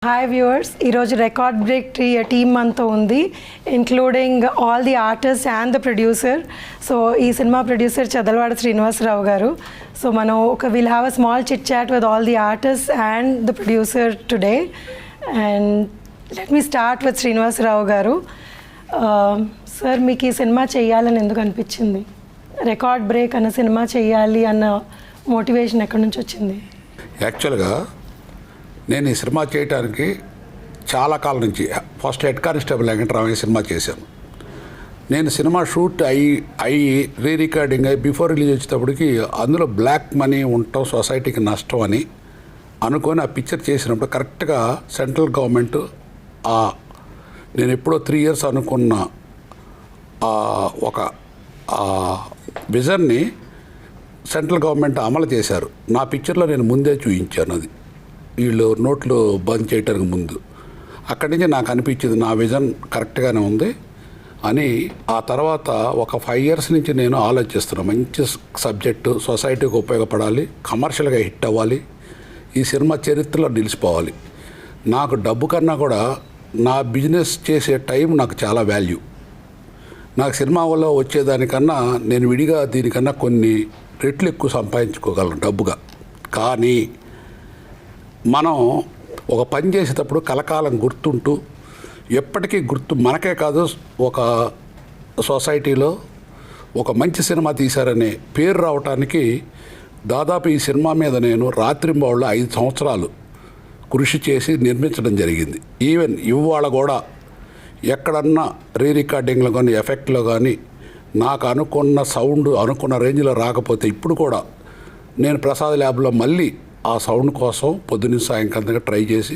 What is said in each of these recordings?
Hi viewers, ఈరోజు record break team అంతా ఉంది, including all the artist and the producer. So ఈ cinema producer Chadalavada Srinivasarao garu. So మనం will have a small chit chat with all the artist and the producer today. And let me start with Srinivasarao garu. Sir, మీకు ఈ cinema చేయాలని ఎందుకు అనిపించింది? Record break అన్న cinema చేయాలి అన్న మోటివేషన్ ఎక్కడి నుంచి వచ్చింది? యాక్చువల్గా నేను ఈ సినిమా చేయడానికి చాలా కాలం నుంచి first head constable Venkataramayya cinema చేశాను. నేను సినిమా షూట్ అయ్యి రీ రికార్డింగ్ అయ్యి బిఫోర్ రిలీజ్ వచ్చేటప్పటికి అందులో బ్లాక్ మనీ ఉండటం సొసైటీకి నష్టం అని అనుకొని ఆ పిక్చర్ చేసినప్పుడు కరెక్ట్గా సెంట్రల్ గవర్నమెంట్ నేను ఎప్పుడో 3 years అనుకున్న ఒక విజన్ని సెంట్రల్ గవర్నమెంట్ అమలు చేశారు. నా పిక్చర్లో నేను ముందే చూపించాను. అది వీళ్ళు నోట్లు బంద్ చేయడానికి ముందు అక్కడి నుంచి నాకు అనిపించింది నా విజన్ కరెక్ట్గానే ఉంది అని. ఆ తర్వాత ఒక 5 years నుంచి నేను ఆలోచిస్తున్నాను, మంచి సబ్జెక్టు, సొసైటీకి ఉపయోగపడాలి, కమర్షియల్గా హిట్ అవ్వాలి, ఈ సినిమా చరిత్రలో నిలిచిపోవాలి. నాకు డబ్బు కన్నా కూడా నా బిజినెస్ చేసే టైం నాకు చాలా వాల్యూ. నాకు సినిమా వల్ల వచ్చేదానికన్నా నేను విడిగా దీనికన్నా కొన్ని రెట్లు ఎక్కువ సంపాదించుకోగలను డబ్బుగా. కానీ మనం ఒక పని చేసేటప్పుడు కలకాలం గుర్తుంటూ ఎప్పటికీ మనకే కాదు, ఒక సొసైటీలో ఒక మంచి సినిమా తీశారనే పేరు రావటానికి దాదాపు ఈ సినిమా మీద నేను రాత్రింబవళ్ళు 5 సంవత్సరాలు కృషి చేసి నిర్మించడం జరిగింది. ఈవెన్ ఇవాళ కూడా ఎక్కడన్నా రీ రికార్డింగ్లో కానీ ఎఫెక్ట్లో కానీ నాకు అనుకున్న సౌండ్ అనుకున్న రేంజ్లో రాకపోతే ఇప్పుడు కూడా నేను ప్రసాద్ ల్యాబ్లో మళ్ళీ ఆ సౌండ్ కోసం పొద్దున్న సాయంకాలంగా ట్రై చేసి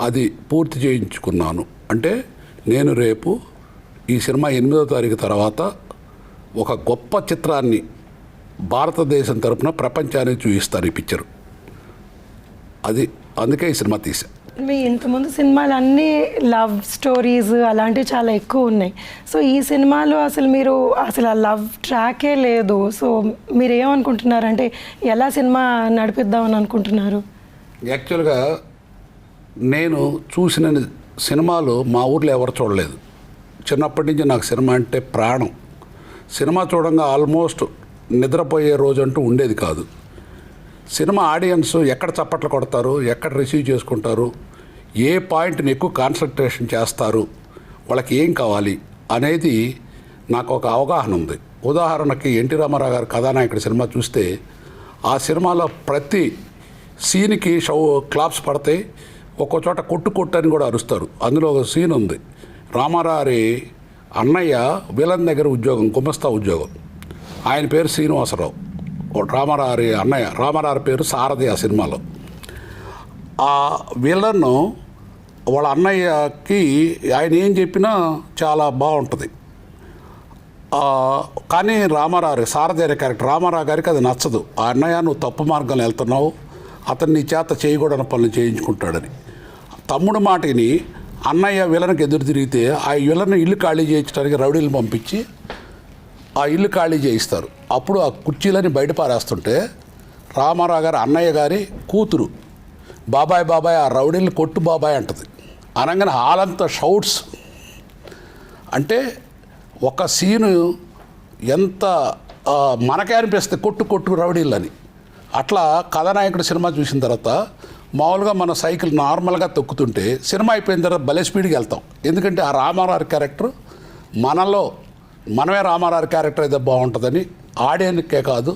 అది పూర్తి చేయించుకున్నాను. అంటే నేను రేపు ఈ సినిమా 8వ తారీఖు తర్వాత ఒక గొప్ప చిత్రాన్ని భారతదేశం తరపున ప్రపంచానికి చూపిస్తాను ఈ పిక్చరు. అది అందుకే ఈ సినిమా తీసా. మీ ఇంతకుముందు సినిమాలు అన్నీ లవ్ స్టోరీస్ అలాంటివి చాలా ఎక్కువ ఉన్నాయి. సో ఈ సినిమాలో మీరు అసలు ఆ లవ్ ట్రాకే లేదు. సో మీరు ఏమనుకుంటున్నారంటే ఎలా సినిమా నడిపిద్దామని అనుకుంటున్నారు? యాక్చువల్గా నేను చూసిన సినిమాలు మా ఊర్లో ఎవరు చూడలేదు. చిన్నప్పటి నుంచి నాకు సినిమా అంటే ప్రాణం. సినిమా చూడంగా ఆల్మోస్ట్ నిద్రపోయే రోజు అంటూ ఉండేది కాదు. సినిమా ఆడియన్స్ ఎక్కడ చప్పట్లు కొడతారు, ఎక్కడ రిసీవ్ చేసుకుంటారు, ఏ పాయింట్ని ఎక్కువ కాన్సన్ట్రేషన్ చేస్తారు, వాళ్ళకి ఏం కావాలి అనేది నాకు ఒక అవగాహన ఉంది. ఉదాహరణకి ఎన్టీ రామారావు గారు కథానాయకుడి సినిమా చూస్తే ఆ సినిమాలో ప్రతి సీన్కి క్లాప్స్ పడతాయి, ఒక్కో చోట కొట్టు అని కూడా అరుస్తారు. అందులో ఒక సీన్ ఉంది, రామారావు అన్నయ్య విలన్ దగ్గర ఉద్యోగం, గుమస్తా ఉద్యోగం. ఆయన పేరు శ్రీనివాసరావు, రామారావు అన్నయ్య. రామారావు పేరు సారథి. ఆ సినిమాలో ఆ విలన్ వాళ్ళ అన్నయ్యకి ఆయన ఏం చెప్పినా చాలా బాగుంటుంది. కానీ రామారావు సారథి అనే క్యారెక్టర్ రామారావు గారికి అది నచ్చదు. ఆ అన్నయ్య నువ్వు తప్పు మార్గంలో వెళ్తున్నావు, అతన్ని నీ చేత చేయకూడని పనులు చేయించుకుంటాడని. తమ్ముడు మాటని అన్నయ్య విలన్కి ఎదురు తిరిగితే ఆ విలన్ ఇల్లు ఖాళీ చేయించడానికి రౌడీలు పంపించి ఆ ఇల్లు ఖాళీ చేయిస్తారు. అప్పుడు ఆ కుర్చీలని బయట పారేస్తుంటే రామారావు గారు అన్నయ్య గారి కూతురు బాబాయ్ బాబాయ్ ఆ రౌడీని కొట్టు బాబాయ్ అంటది. అనగానే హాలంతా షౌట్స్. అంటే ఒక సీను ఎంత మనకే అనిపిస్తుంది, కొట్టు రౌడీలని. అట్లా కథానాయకుడు సినిమా చూసిన తర్వాత మామూలుగా మన సైకిల్ నార్మల్గా తొక్కుతుంటే సినిమా అయిపోయిన తర్వాత భలే స్పీడ్కి వెళ్తాం. ఎందుకంటే ఆ రామారావు క్యారెక్టర్ మనమే రామారావు క్యారెక్టర్ అయితే బాగుంటుందని ఆడియన్స్కే కాదు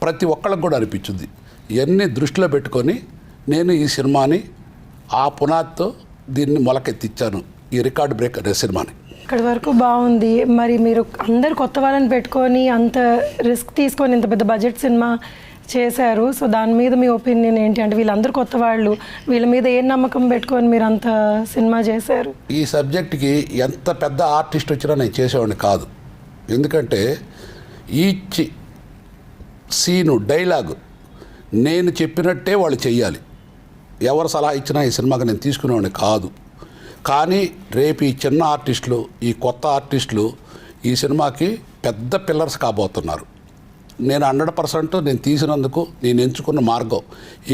ప్రతి ఒక్కళ్ళకి కూడా అనిపించింది. ఇవన్నీ దృష్టిలో పెట్టుకొని నేను ఈ సినిమాని ఆ పునాదితో దీన్ని మొలకెత్తిచ్చాను, ఈ రికార్డ్ బ్రేక్ అనే సినిమాని. ఇక్కడి వరకు బాగుంది. మరి మీరు అందరు కొత్త వాళ్ళని పెట్టుకొని అంత రిస్క్ తీసుకొని ఇంత పెద్ద బడ్జెట్ సినిమా చేశారు. సో దాని మీద మీ ఒపీనియన్ ఏంటి? అంటే వీళ్ళందరూ కొత్త వాళ్ళు, వీళ్ళ మీద ఏం నమ్మకం పెట్టుకొని మీరు అంత సినిమా చేశారు? ఈ సబ్జెక్ట్కి ఎంత పెద్ద ఆర్టిస్ట్ వచ్చినా నేను చేసేవాడిని కాదు. ఎందుకంటే ఈచ్ సీను డైలాగు నేను చెప్పినట్టే వాళ్ళు చెయ్యాలి. ఎవరు సలహా ఇచ్చినా ఈ సినిమాకి నేను తీసుకునేవాడిని కాదు. కానీ రేపు ఈ చిన్న ఆర్టిస్టులు, ఈ కొత్త ఆర్టిస్టులు ఈ సినిమాకి పెద్ద పిల్లర్స్ కాబోతున్నారు. నేను 100% నేను తీసినందుకు నేను ఎంచుకున్న మార్గం.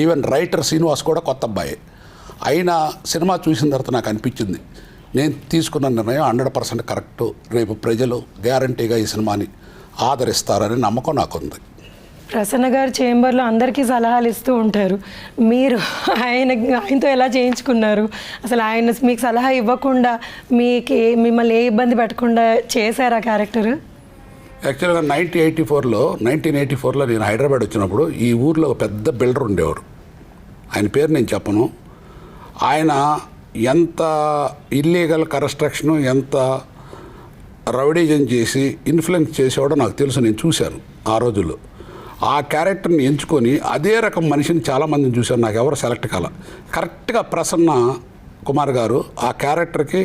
ఈవెన్ రైటర్ శ్రీనివాస్ కూడా కొత్త అబ్బాయి. అయినా సినిమా చూసిన తర్వాత నాకు అనిపించింది నేను తీసుకున్న నిర్ణయం 100% కరెక్టు. రేపు ప్రజలు గ్యారంటీగా ఈ సినిమాని ఆదరిస్తారని నమ్మకం నాకుంది. ప్రసన్న గారు చేంబర్లో అందరికీ సలహాలు ఇస్తూ ఉంటారు. మీరు ఆయనతో ఎలా చేయించుకున్నారు? అసలు ఆయన మీకు సలహా ఇవ్వకుండా మిమ్మల్ని ఏ ఇబ్బంది పెట్టకుండా చేశారు ఆ క్యారెక్టర్? యాక్చువల్గా 1984లో నేను హైదరాబాద్ వచ్చినప్పుడు ఈ ఊర్లో ఒక పెద్ద బిల్డర్ ఉండేవారు. ఆయన పేరు నేను చెప్పను. ఆయన ఎంత ఇల్లీగల్ కన్స్ట్రక్షను, ఎంత రౌడీజం చేసి ఇన్ఫ్లుయెన్స్ చేసేవాడో నాకు తెలుసు, నేను చూశాను ఆ రోజుల్లో. ఆ క్యారెక్టర్ని ఎంచుకొని అదే రకం మనిషిని చాలామందిని చూశాను, నాకు ఎవరు సెలెక్ట్ కాల. కరెక్ట్గా ప్రసన్న కుమార్ గారు ఆ క్యారెక్టర్కి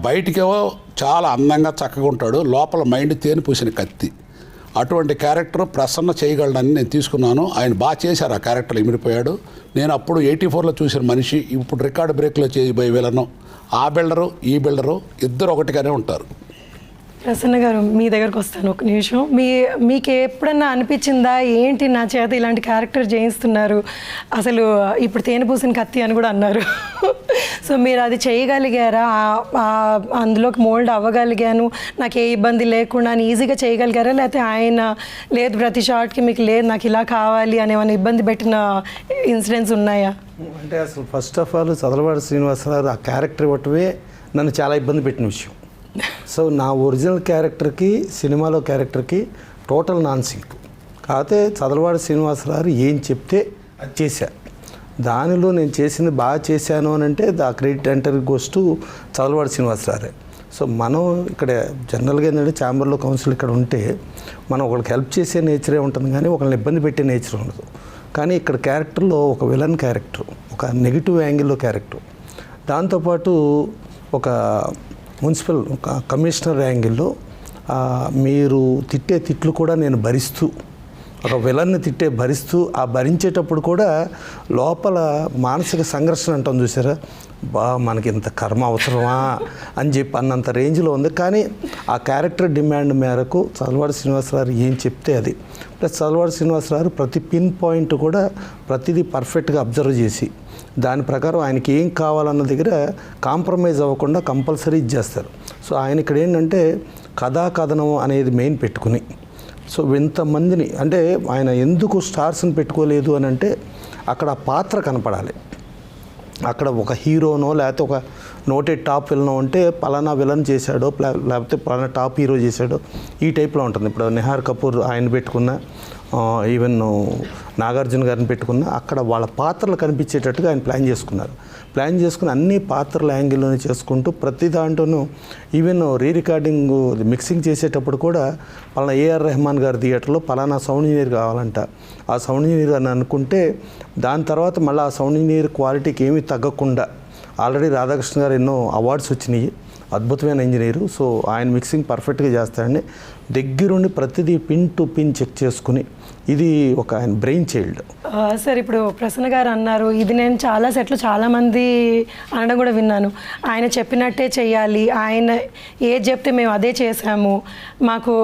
బయటికేవో చాలా అందంగా చక్కగా ఉంటాడు, లోపల మైండ్ తేనె పూసిన కత్తి. అటువంటి క్యారెక్టర్ ప్రసన్న చేయగలడని నేను తీసుకున్నాను. ఆయన బాగా చేశారు, ఆ క్యారెక్టర్ ఇమిడిపోయాడు. నేను అప్పుడు 84లో చూసిన మనిషి ఇప్పుడు రికార్డ్ బ్రేక్లో చేయబోయే విలను. ఆ బిల్డరు ఈ బిల్డరు ఇద్దరు ఒకటిగానే ఉంటారు. ప్రసన్న గారు, మీ దగ్గరకు వస్తాను ఒక నిమిషం. మీకు ఎప్పుడన్నా అనిపించిందా ఏంటి నా చేత ఇలాంటి క్యారెక్టర్ చేయిస్తున్నారు, అసలు ఇప్పుడు తేనె పూసిన కత్తి అని కూడా అన్నారు. సో మీరు అది చేయగలిగారా? అందులోకి మోల్డ్ అవ్వగలిగాను, నాకు ఏ ఇబ్బంది లేకుండా అని ఈజీగా చేయగలిగారా? లేకపోతే ఆయన లేదు ప్రతి షాట్కి మీకు లేదు నాకు ఇలా కావాలి అని ఏమైనా ఇబ్బంది పెట్టిన ఇన్సిడెంట్స్ ఉన్నాయా? అంటే అసలు first of all Chadalavada Srinivasarao ఆ క్యారెక్టర్ ఇవ్వటమే నన్ను చాలా ఇబ్బంది పెట్టిన విషయం. సో నా ఒరిజినల్ క్యారెక్టర్కి సినిమాలో క్యారెక్టర్కి టోటల్ నాన్ సింక్. కాకపోతే చదలవాడ శ్రీనివాసరావు ఏం చెప్తే అది చేశా. దానిలో నేను చేసింది బాగా చేశాను అని అంటే the credit entire goes to Chadalavada Srinivasarao. So మనం ఇక్కడ జనరల్గా ఏంటంటే ఛాంబర్లో కౌన్సిల్ ఇక్కడ ఉంటే మనం ఒకరికి హెల్ప్ చేసే నేచరే ఉంటుంది, కానీ ఒకరిని ఇబ్బంది పెట్టే నేచర్ ఉండదు. కానీ ఇక్కడ క్యారెక్టర్లో ఒక విలన్ క్యారెక్టర్, ఒక నెగిటివ్ యాంగిల్లో క్యారెక్టర్, దాంతోపాటు ఒక మున్సిపల్ ఒక కమిషనర్ యాంగిల్లో మీరు తిట్టే తిట్లు కూడా నేను భరిస్తూ, ఒక విలన్ని భరిస్తూ ఆ భరించేటప్పుడు కూడా లోపల మానసిక సంఘర్షణ అంటాం చూసారా, మనకి ఇంత కర్మ అవసరమా అని చెప్పి అన్నంత రేంజ్లో ఉంది. కానీ ఆ క్యారెక్టర్ డిమాండ్ మేరకు చదలవాడ శ్రీనివాసరావు ఏం చెప్తే అది, ప్లస్ చదలవాడ శ్రీనివాసరావు ప్రతి పిన్ పాయింట్ కూడా ప్రతిదీ పర్ఫెక్ట్గా అబ్జర్వ్ చేసి దాని ప్రకారం ఆయనకి ఏం కావాలన్న దగ్గర కాంప్రమైజ్ అవ్వకుండా కంపల్సరీ ఇచ్చేస్తారు. సో ఆయన ఇక్కడ ఏంటంటే కథాకథనం అనేది మెయిన్ పెట్టుకుని, సో ఇంతమందిని అంటే ఆయన ఎందుకు స్టార్స్ని పెట్టుకోలేదు అని అంటే అక్కడ ఆ పాత్ర కనపడాలి. అక్కడ ఒక హీరోనో లేకపోతే ఒక నోటెడ్ టాప్ విలనో అంటే పలానా విలన్ చేశాడో లేకపోతే పలానా టాప్ హీరో చేశాడో ఈ టైప్లో ఉంటుంది. ఇప్పుడు నిహార్ కపూర్ ఆయన పెట్టుకున్న, ఈవెన్ నాగార్జున గారిని పెట్టుకున్న, అక్కడ వాళ్ళ పాత్రలు కనిపించేటట్టుగా ఆయన ప్లాన్ చేసుకుని అన్ని పాత్రల యాంగిల్లోనే చేసుకుంటూ ప్రతి దాంట్లోనూ ఈవెన్ రికార్డింగ్ మిక్సింగ్ చేసేటప్పుడు కూడా పలానా ఏఆర్ రెహమాన్ గారి థియేటర్లో పలానా సౌండ్ ఇంజనీర్ కావాలంట, ఆ సౌండ్ ఇంజనీర్ అని అనుకుంటే దాని తర్వాత మళ్ళీ ఆ సౌండ్ ఇంజనీర్ క్వాలిటీకి ఏమీ తగ్గకుండా ఆల్రెడీ రాధాకృష్ణ గారు ఎన్నో అవార్డ్స్ వచ్చినాయి, అద్భుతమైన ఇంజనీరు. సో ఆయన మిక్సింగ్ పర్ఫెక్ట్గా చేస్తాడని దగ్గరుండి ప్రతిదీ పిన్ టు పిన్ చెక్ చేసుకుని ఇది ఒక ఆయన బ్రెయిన్ చైల్డ్. సార్ ఇప్పుడు ప్రసన్న గారు అన్నారు, ఇది నేను చాలా సెట్లు చాలామంది అనడం కూడా విన్నాను, ఆయన చెప్పినట్టే చెయ్యాలి, ఆయన ఏది చెప్తే మేము అదే చేసాము, మాకు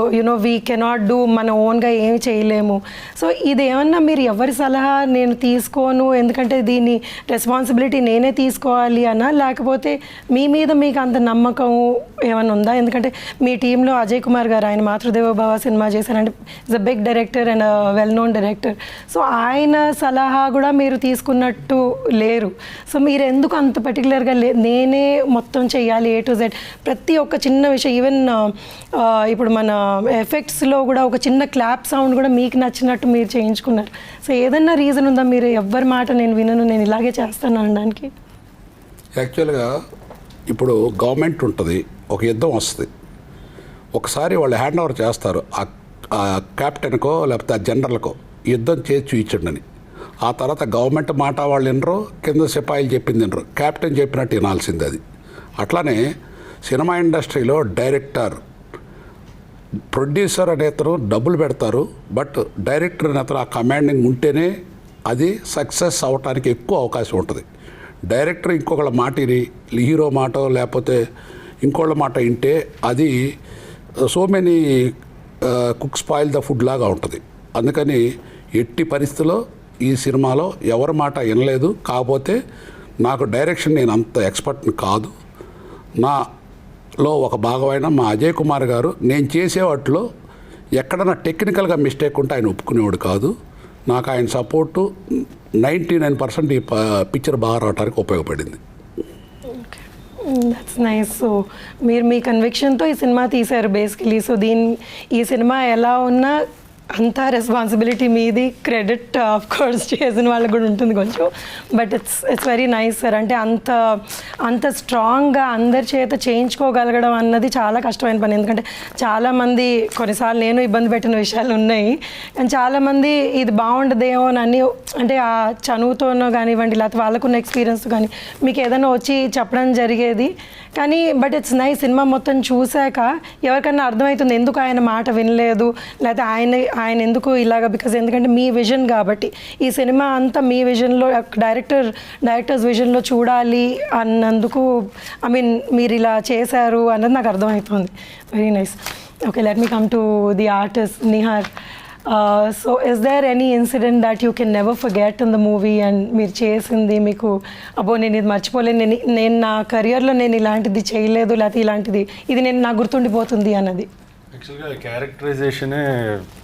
వీ కెనాట్ డూ మన ఓన్గా ఏమి చేయలేము. సో ఇదేమన్నా మీరు ఎవరి సలహా నేను తీసుకోను, ఎందుకంటే దీన్ని రెస్పాన్సిబిలిటీ నేనే తీసుకోవాలి అన్నా, లేకపోతే మీ మీద మీకు అంత నమ్మకం ఏమైనా ఉందా? ఎందుకంటే మీ టీంలో అజయ్ కుమార్ గారు, ఆయన మాతృదేవో భవ సినిమా చేశారంటే is a big director and well known director. So ఆయన సలహా కూడా మీరు తీసుకున్నట్టు లేరు. సో మీరు ఎందుకు అంత పర్టికులర్గా నేనే మొత్తం చేయాలి A to Z, ప్రతి ఒక్క చిన్న విషయం, ఈవెన్ ఇప్పుడు మన ఎఫెక్ట్స్లో కూడా ఒక చిన్న క్లాప్ సౌండ్ కూడా మీకు నచ్చినట్టు మీరు చేయించుకున్నారు. సో ఏదన్నా రీజన్ ఉందా మీరు ఎవ్వరి మాట నేను వినను, నేను ఇలాగే చేస్తాను అనడానికి? యాక్చువల్గా ఇప్పుడు గవర్నమెంట్ ఉంటుంది, ఒక యుద్ధం వస్తుంది, ఒకసారి వాళ్ళు హ్యాండ్ ఓవర్ చేస్తారు ఆ క్యాప్టెన్కో లేకపోతే ఆ జనరల్కో యుద్ధం చేసి చూయించండి అని. ఆ తర్వాత గవర్నమెంట్ మాట వాళ్ళు వినరు, కింద సిపాయిలు చెప్పింది వినరు, క్యాప్టెన్ చెప్పినట్టు వినాల్సింది అది. అట్లానే సినిమా ఇండస్ట్రీలో డైరెక్టర్, ప్రొడ్యూసర్ అనేతను డబ్బులు పెడతారు, బట్ డైరెక్టర్ అనేతను ఆ కమాండింగ్ ఉంటేనే అది సక్సెస్ అవటానికి ఎక్కువ అవకాశం ఉంటుంది. డైరెక్టర్ ఇంకొకళ్ళ మాటిని, హీరో మాట లేకపోతే ఇంకోళ్ళ మాట వింటే అది so many cook spoil the food లాగా ఉంటుంది. అందుకని ఎట్టి పరిస్థితిలో ఈ సినిమాలో ఎవరి మాట వినలేదు. కాకపోతే నాకు డైరెక్షన్ నేను అంత ఎక్స్పర్ట్ని కాదు. నాలో ఒక భాగమైన మా అజయ్ కుమార్ గారు నేను చేసే వాటిలో ఎక్కడన్నా టెక్నికల్గా మిస్టేక్ ఉంటే ఆయన ఒప్పుకునేవాడు కాదు. నాకు ఆయన సపోర్టు 99% ఈ పిక్చర్ బాగా రావడానికి ఉపయోగపడింది. That's nice. సో మీరు మీ కన్విక్షన్తో ఈ సినిమా తీశారు బేసికలీ. సో ఈ సినిమా ఎలా ఉన్నా అంతా రెస్పాన్సిబిలిటీ మీది, క్రెడిట్ ఆఫ్ కోర్స్ చేసిన వాళ్ళకి కూడా ఉంటుంది కొంచెం. But it's very nice sir. అంటే అంత స్ట్రాంగ్గా అందరి చేత చేయించుకోగలగడం అన్నది చాలా కష్టమైన పని. ఎందుకంటే చాలామంది, కొన్నిసార్లు నేను ఇబ్బంది పెట్టిన విషయాలు ఉన్నాయి, కానీ చాలామంది ఇది బాగుండదేమో అని అంటే ఆ చనువుతోనో కానివ్వండి, లేకపోతే వాళ్ళకున్న ఎక్స్పీరియన్స్ కానీ మీకు ఏదైనా వచ్చి చెప్పడం జరిగేది. కానీ బట్ ఇట్స్ నైస్, సినిమా మొత్తం చూశాక ఎవరికన్నా అర్థమవుతుంది ఎందుకు ఆయన మాట వినలేదు, లేకపోతే ఆయన ఎందుకు ఇలాగా. బికాజ్ ఎందుకంటే మీ విజన్ కాబట్టి ఈ సినిమా అంతా మీ విజన్లో, డైరెక్టర్స్ విజన్లో చూడాలి అన్నందుకు ఐ మీన్ మీరు ఇలా చేశారు అన్నది నాకు అర్థమవుతుంది. Very nice. Okay, let me come to the artist Nihar. So is there any incident that you can never forget in the movie and మీరు చేసింది మీకు అబ్బో నేను ఇది మర్చిపోలేను, నేను నా కెరియర్లో నేను ఇలాంటిది చేయలేదు, లేకపోతే ఇలాంటిది ఇది నాకు గుర్తుండిపోతుంది అన్నది? యాక్చువల్గా క్యారెక్టరైజేషనే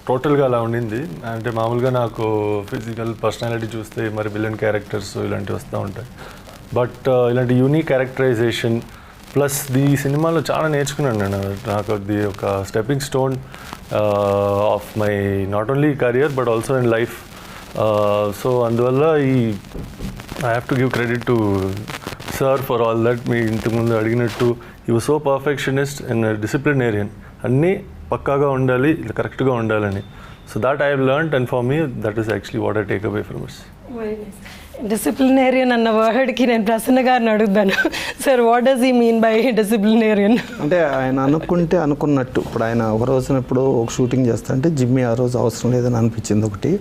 టోటల్గా అలా ఉండింది. అంటే మామూలుగా నాకు ఫిజికల్ పర్సనాలిటీ చూస్తే మరి విలన్ క్యారెక్టర్స్ ఇలాంటివి వస్తూ ఉంటాయి. బట్ ఇలాంటి యూనిక్ క్యారెక్టరైజేషన్ ప్లస్ ఈ సినిమాలో చాలా నేర్చుకున్నాను నేను. నాకు అది ఒక stepping stone of my not only career but also in life. So అందువల్ల I have to give credit to sir for all that. మీ ఇంతకుముందు అడిగినట్టు he was so perfectionist and disciplinarian. అన్నీ పక్కాగా ఉండాలి, కరెక్ట్గా ఉండాలని. So that I have learned and for me that is actually what I take away from it. Disciplinarian అన్న వర్డ్కి నేను ప్రసన్న గారిని అడుగుతాను. Sir, what does he mean by disciplinarian? అంటే ఆయన అనుకుంటే అనుకున్నట్టు. ఇప్పుడు ఆయన ఒక రోజున ఇప్పుడు ఒక షూటింగ్ చేస్తా అంటే జిమ్మి ఆ రోజు అవసరం లేదని అనిపించింది ఒకటి.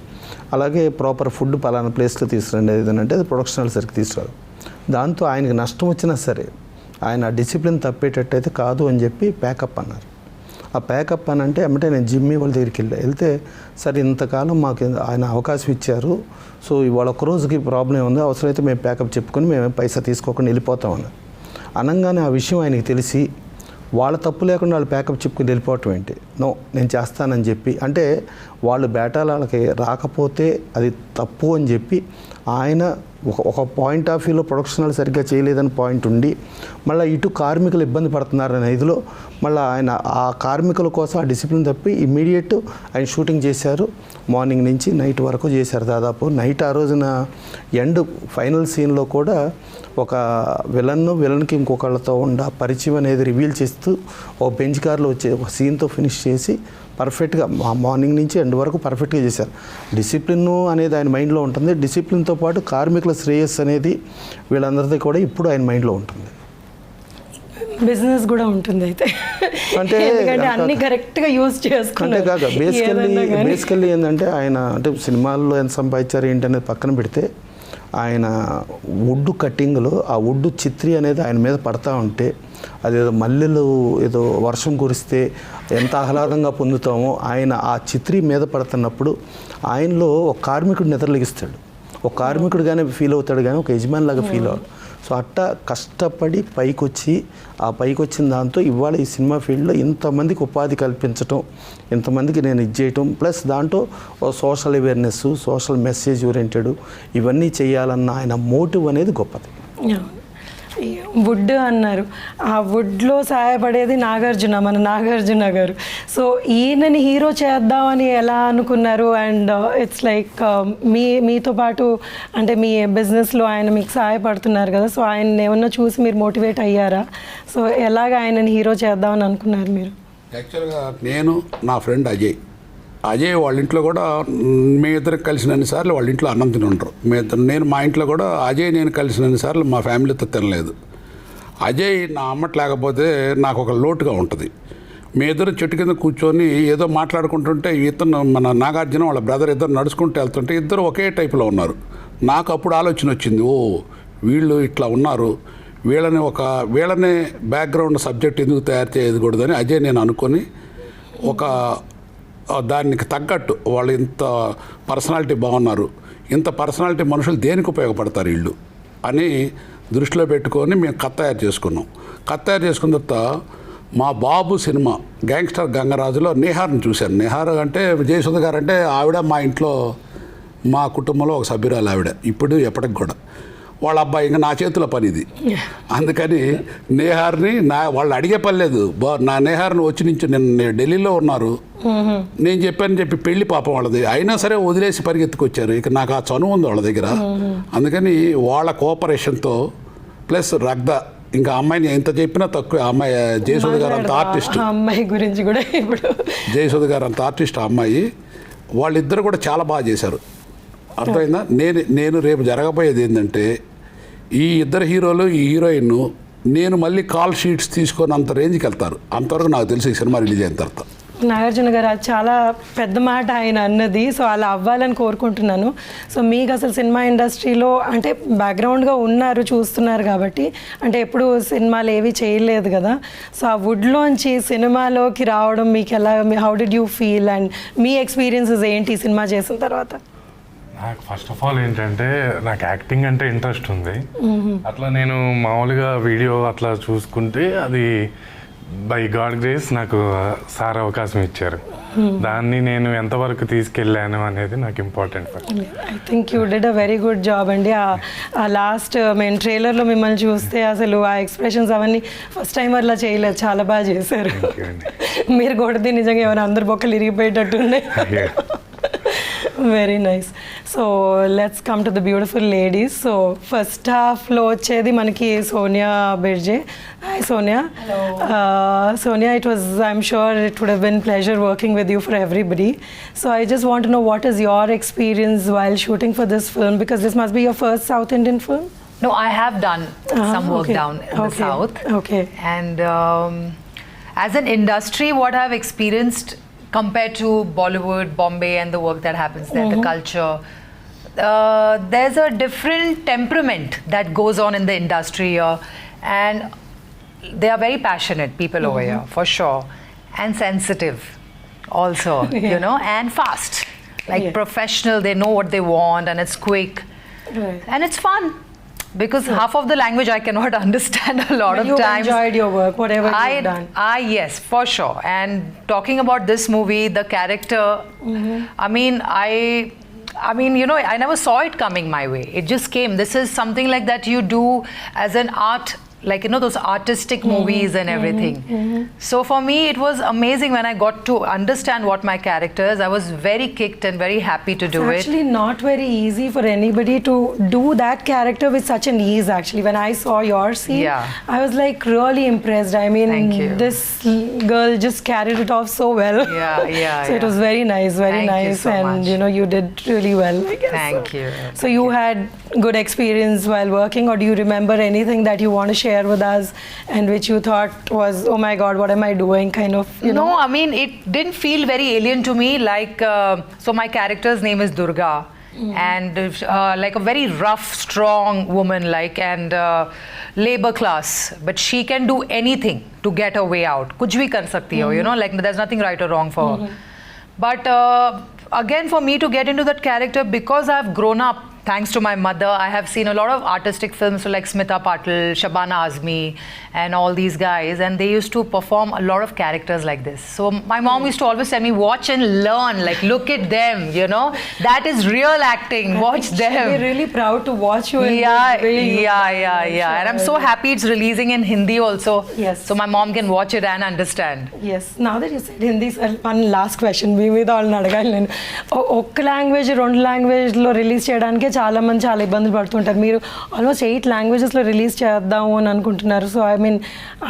అలాగే ప్రాపర్ ఫుడ్ పలానా ప్లేస్లో తీసుకురండి ఏదనంటే అది ప్రొడక్షనల్ సరికి తీసుకురాదు. దాంతో ఆయనకి నష్టం వచ్చినా సరే ఆయన డిసిప్లిన్ తప్పేటట్టయితే కాదు అని చెప్పి ప్యాకప్ అన్నారు. ఆ ప్యాకప్ అని అంటే ఏమంటే నేను జిమ్మి వాళ్ళ దగ్గరికి వెళ్తే సరే ఇంతకాలం మాకు ఆయన అవకాశం ఇచ్చారు, సో ఇవాళ ఒక రోజుకి ప్రాబ్లం ఉంది, అవసరమైతే మేము ప్యాకప్ చెప్పుకొని మేము పైసా తీసుకోకుండా వెళ్ళిపోతామని అనగానే ఆ విషయం ఆయనకి తెలిసి వాళ్ళ తప్పు లేకుండా వాళ్ళు ప్యాకప్ చెప్పుకుని వెళ్ళిపోవటం ఏంటి, నో నేను చేస్తానని చెప్పి, అంటే వాళ్ళు బేటాలు వాళ్ళకి రాకపోతే అది తప్పు అని చెప్పి ఆయన ఒక పాయింట్ ఆఫ్ వ్యూలో ప్రొడక్షనల్ సరిగ్గా చేయలేదని పాయింట్ ఉండి మళ్ళీ ఇటు కార్మికులు ఇబ్బంది పడుతున్నారనే ఇదిలో మళ్ళీ ఆయన ఆ కార్మికుల కోసం ఆ డిసిప్లిన్ తప్పి ఇమ్మీడియట్ ఆయన షూటింగ్ చేశారు. మార్నింగ్ నుంచి నైట్ వరకు చేశారు. దాదాపు నైట్ ఆ రోజున ఎండ్ ఫైనల్ సీన్లో కూడా ఒక విలన్కి ఇంకొకళ్ళతో ఉండ పరిచయం అనేది రివీల్ చేస్తూ ఒక బెంచ్ కార్లో వచ్చే ఒక సీన్తో ఫినిష్ చేసి పర్ఫెక్ట్గా మార్నింగ్ నుంచి ఎండ్ వరకు పర్ఫెక్ట్గా చేశారు. డిసిప్లిన్ అనేది ఆయన మైండ్లో ఉంటుంది. డిసిప్లిన్తో పాటు కార్మికుల శ్రేయస్ అనేది వీళ్ళందరిది కూడా ఇప్పుడు ఆయన మైండ్లో ఉంటుంది. బిజినెస్ కూడా ఉంటుంది అయితే, అంటే అన్ని కరెక్ట్గా యూజ్ చేసుకుంటే కాక బేసికల్లీ ఏంటంటే ఆయన అంటే సినిమాల్లో ఎంత సంపాదించారు ఏంటి అనేది పక్కన పెడితే ఆయన వుడ్ కట్టింగ్లో ఆ వుడ్ చిత్రి అనేది ఆయన మీద పడతా ఉంటే అదేదో మల్లెలు ఏదో వర్షం కురిస్తే ఎంత ఆహ్లాదంగా పొందుతామో ఆయన ఆ చిత్రి మీద పడుతున్నప్పుడు ఆయనలో ఒక కార్మికుడు నిద్రలేగిస్తాడు. ఒక కార్మికుడుగానే ఫీల్ అవుతాడు కానీ ఒక యజమానిలాగా ఫీల్ అవ్వడు. సో అట్టా కష్టపడి పైకొచ్చి ఆ పైకి వచ్చిన దాంతో ఇవాళ ఈ సినిమా ఫీల్డ్లో ఇంతమందికి ఉపాధి కల్పించడం, ఇంతమందికి నేను ఇది చేయటం, ప్లస్ దాంట్లో social awareness, social message oriented ఇవన్నీ చేయాలన్న ఆయన మోటివ్ అనేది గొప్పది. వుడ్ అన్నారు, ఆ వుడ్లో సహాయపడేది మన నాగార్జున గారు. సో ఈయనని హీరో చేద్దామని ఎలా అనుకున్నారు? అండ్ ఇట్స్ లైక్ మీతో పాటు అంటే మీ బిజినెస్లో ఆయన మీకు సహాయపడుతున్నారు కదా, సో ఆయన ఏమన్నా చూసి మీరు మోటివేట్ అయ్యారా? సో ఎలాగ ఆయనని హీరో చేద్దామని అనుకున్నారు మీరు? యాక్చువల్గా నేను నా ఫ్రెండ్ అజయ్ వాళ్ళ ఇంట్లో కూడా మీ ఇద్దరికి కలిసినన్నిసార్లు వాళ్ళ ఇంట్లో అన్నం తిని ఉండరు. నేను మా ఇంట్లో కూడా అజయ్ నేను కలిసినన్నిసార్లు మా ఫ్యామిలీతో తినలేదు. అజయ్ నా అమ్మట లేకపోతే నాకు ఒక లోటుగా ఉంటుంది. మీ ఇద్దరు చెట్టు కింద కూర్చొని ఏదో మాట్లాడుకుంటుంటే ఇతను మన నాగార్జున వాళ్ళ బ్రదర్ ఇద్దరు నడుచుకుంటూ వెళ్తుంటే ఇద్దరు ఒకే టైప్లో ఉన్నారు. నాకు అప్పుడు ఆలోచన వచ్చింది, ఓ వీళ్ళు ఇట్లా ఉన్నారు, వీళ్ళనే బ్యాక్గ్రౌండ్ సబ్జెక్ట్ ఎందుకు తయారు చేయకూడదని అజయ్ నేను అనుకొని ఒక దానికి తగ్గట్టు వాళ్ళు ఇంత పర్సనాలిటీ బాగున్నారు, ఇంత పర్సనాలిటీ మనుషులు దేనికి ఉపయోగపడతారు వీళ్ళు అని దృష్టిలో పెట్టుకొని మేము కథ తయారు చేసుకున్నాం. కథ తయారు చేసుకున్న తర్వాత మా బాబు సినిమా గ్యాంగ్స్టర్ గంగరాజులో నిహార్ని చూశాను. నిహార్ అంటే జయసుధ గారు అంటే ఆవిడ మా ఇంట్లో మా కుటుంబంలో ఒక సభ్యురాలు ఆవిడ, ఇప్పుడు ఎప్పటికి కూడా. వాళ్ళ అబ్బాయి ఇంకా నా చేతిలో పని ఇది. అందుకని నేహార్ని వాళ్ళు అడిగే పని లేదు. నా నేహార్ని వచ్చి నుంచి నిన్న ఢిల్లీలో ఉన్నారు, నేను చెప్పి పెళ్లి పాపం వాళ్ళది, అయినా సరే వదిలేసి పరిగెత్తుకొచ్చారు. ఇక నాకు ఆ చనువు ఉంది వాళ్ళ దగ్గర. అందుకని వాళ్ళ కోఆపరేషన్తో ప్లస్ రగ్ద, ఇంకా అమ్మాయిని ఎంత చెప్పినా తక్కువ. అమ్మాయి జయసుధ గారు అంత ఆర్టిస్ట్, అమ్మాయి గురించి కూడా ఇప్పుడు జయసుధ గారు అంత ఆర్టిస్ట్ అమ్మాయి. వాళ్ళిద్దరు కూడా చాలా బాగా చేశారు. అర్థమైందా? నేను రేపు జరగబోయేది ఏంటంటే ఈ ఇద్దరు హీరోలు ఈ హీరోయిన్ నేను మళ్ళీ కాల్ షీట్స్ తీసుకొని అంత రేంజ్కి వెళ్తారు. అంతవరకు నాకు తెలిసి ఈ సినిమా రిలీజ్ అయిన తర్వాత. నాగార్జున గారు అది చాలా పెద్ద మాట ఆయన అన్నది. సో అలా అవ్వాలని కోరుకుంటున్నాను. సో మీకు అసలు సినిమా ఇండస్ట్రీలో అంటే బ్యాక్గ్రౌండ్గా ఉన్నారు, చూస్తున్నారు కాబట్టి, అంటే ఎప్పుడు సినిమాలు ఏవి చేయలేదు కదా. సో ఆ వుడ్లోంచి సినిమాలోకి రావడం మీకు ఎలా, how did you feel and me experiences ఏంటి ఈ సినిమా చేసిన తర్వాత? నాకు ఫస్ట్ ఆఫ్ ఆల్ ఏంటంటే నాకు యాక్టింగ్ అంటే ఇంట్రెస్ట్ ఉంది. అట్లా నేను మామూలుగా వీడియో అట్లా చూసుకుంటే అది బై గాడ్ గ్రేస్ నాకు సార్ అవకాశం ఇచ్చారు. దాన్ని నేను ఎంతవరకు తీసుకెళ్ళాను అనేది నాకు important. I think you did a very good job అండి. ఆ లాస్ట్ మేము ట్రైలర్లో మిమ్మల్ని చూస్తే అసలు ఆ ఎక్స్ప్రెషన్స్ అవన్నీ ఫస్ట్ టైం అట్లా చేయలేదు, చాలా బాగా చేశారు. మీరు కొడితే నిజంగా ఏమైనా అందరు బొక్కలు ఇరిగిపోయేటట్టుండే. Very nice. So let's come to the beautiful ladies. So first హాఫ్లో వచ్చేది మనకి Sonia Birje. Hi Sonia. Sonia, I'm sure it would have been pleasure working with you for everybody. So I just want to know, what is your experience while shooting for this film, because this must be your first South Indian film? No, I have done some work down in the South. Okay. And as an industry, what I've experienced compared to Bollywood, Bombay, and the work that happens there, the culture, there's a different temperament that goes on in the industry here, and they are very passionate people over here, for sure, and sensitive also, you know, and fast, like professional. They know what they want, and it's quick, and it's fun. Because half of the language I cannot understand a lot of times. You enjoyed your work, whatever you've done. Yes, for sure. And talking about this movie, the character, I mean, you know, I never saw it coming my way. It just came. This is something like that you do as an art, like, you know, those artistic movies and everything. So for me, it was amazing when I got to understand what my character is. I was very kicked and very happy to do it. It's actually not very easy for anybody to do that character with such an ease, actually. When I saw your scene, I was like really impressed. I mean, Thank you. this girl just carried it off so well. So it was very nice, very Thank nice. you so and, much. you know, you did really well, I guess. Thank you. So you had good experience while working, or do you remember anything that you want to share with us and which you thought was, oh my God, what am I doing, kind of, you know? No, I mean, it didn't feel very alien to me. Like, so my character's name is Durga, and like a very rough, strong woman, like, and labor class, but she can do anything to get her way out. Kuch bhi kar sakti ho, you know, like there's nothing right or wrong for her. But again, for me to get into that character, because I've grown up, thanks to my mother, I have seen a lot of artistic films like Smita Patil, Shabana Azmi, and all these guys, and they used to perform a lot of characters like this. So my mom used to always tell me, watch and learn, like look at them, you know, that is real acting, watch them. We're really proud to watch you in Yeah, this way you and I'm so happy it's releasing in Hindi also. Yes. So my mom can watch it and understand. Yes. Now that you said Hindi, sir, one last question. మీ మీద వాళ్ళని అడగాలి నేను. ఒక్క language, రెండు లాంగ్వేజ్లో release చేయడానికి చాలా మంది చాలా ఇబ్బందులు పడుతుంటారు. మీరు ఆల్మోస్ట్ 8 లాంగ్వేజెస్లో రిలీజ్ చేద్దాము అని అనుకుంటున్నారు. సో ఐ మీన్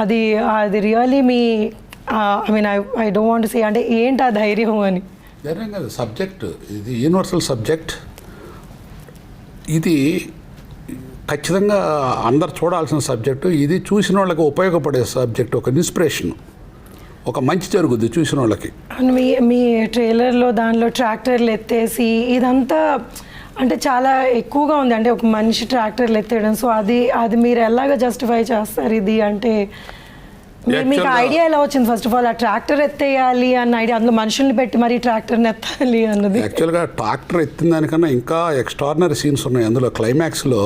అది really me I mean I don't want to say, అంటే ఏంటి ఆ ధైర్యం అని? ధైర్యం కాదు, సబ్జెక్ట్ ఇది యూనివర్సల్ సబ్జెక్ట్. ఇది ఖచ్చితంగా అందరు చూడాల్సిన సబ్జెక్టు. ఇది చూసిన వాళ్ళకి ఉపయోగపడే సబ్జెక్ట్, ఒక ఇన్స్పిరేషన్, ఒక మంచి జరుగుద్ది చూసిన వాళ్ళకి. మీ ట్రైలర్లో దానిలో ట్రాక్టర్లు ఎత్తేసి ఇదంతా అంటే చాలా ఎక్కువగా ఉంది, అంటే ఒక మనిషి ట్రాక్టర్లు ఎత్తేయడం. సో అది మీరు ఎలాగ జస్టిఫై చేస్తారు ఇది? అంటే మీకు ఐడియా ఎలా వచ్చింది ఫస్ట్ ఆఫ్ ఆల్ ఆ ట్రాక్టర్ ఎత్తేయాలి అన్న ఐడియా, అందులో మనుషుల్ని పెట్టి మరి ట్రాక్టర్ని ఎత్తాలి అన్నది? యాక్చువల్గా ట్రాక్టర్ ఎత్తిన దానికన్నా ఇంకా ఎక్స్ట్రాడినరీ సీన్స్ ఉన్నాయి అందులో. క్లైమాక్స్లో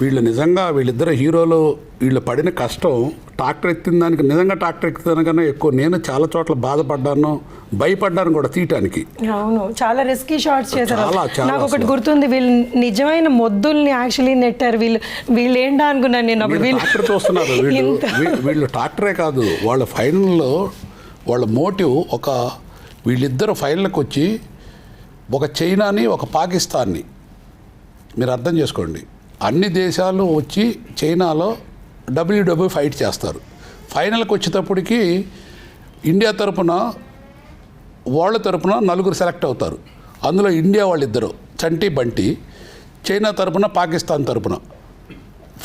వీళ్ళు నిజంగా వీళ్ళిద్దరు హీరోలు వీళ్ళు పడిన కష్టం ట్రాక్టర్ ఎత్తిన దానికి, నిజంగా ట్రాక్టర్ ఎక్కిన దానికన్నా ఎక్కువ నేను చాలా చోట్ల బాధపడ్డాను, భయపడ్డాను కూడా తీయటానికి. అవును, చాలా రిస్కీ షాట్స్ చేశారు. చాలా నాకు ఒకటి గుర్తుంది, వీళ్ళు నిజమైన మొద్దుల్ని యాక్చువల్లీ నెట్టారు. వీళ్ళు ఏంటా అనుకున్నాను నేను అప్పుడు. ట్రాక్టర్ చూస్తున్నారు వీళ్ళు ట్రాక్టరే కాదు, వాళ్ళ ఫైనల్లో వాళ్ళ మోటివ్ వీళ్ళిద్దరు ఫైనల్కి వచ్చి ఒక చైనాని ఒక పాకిస్తాన్ని, మీరు అర్థం చేసుకోండి, అన్ని దేశాలు వచ్చి చైనాలో డబ్ల్యూడబ్ల్యూ ఫైట్ చేస్తారు. ఫైనల్కి వచ్చేటప్పటికి ఇండియా తరపున వాళ్ళ తరపున 4 సెలెక్ట్ అవుతారు. అందులో ఇండియా వాళ్ళిద్దరు చంటి బంటి, చైనా తరపున పాకిస్తాన్ తరపున.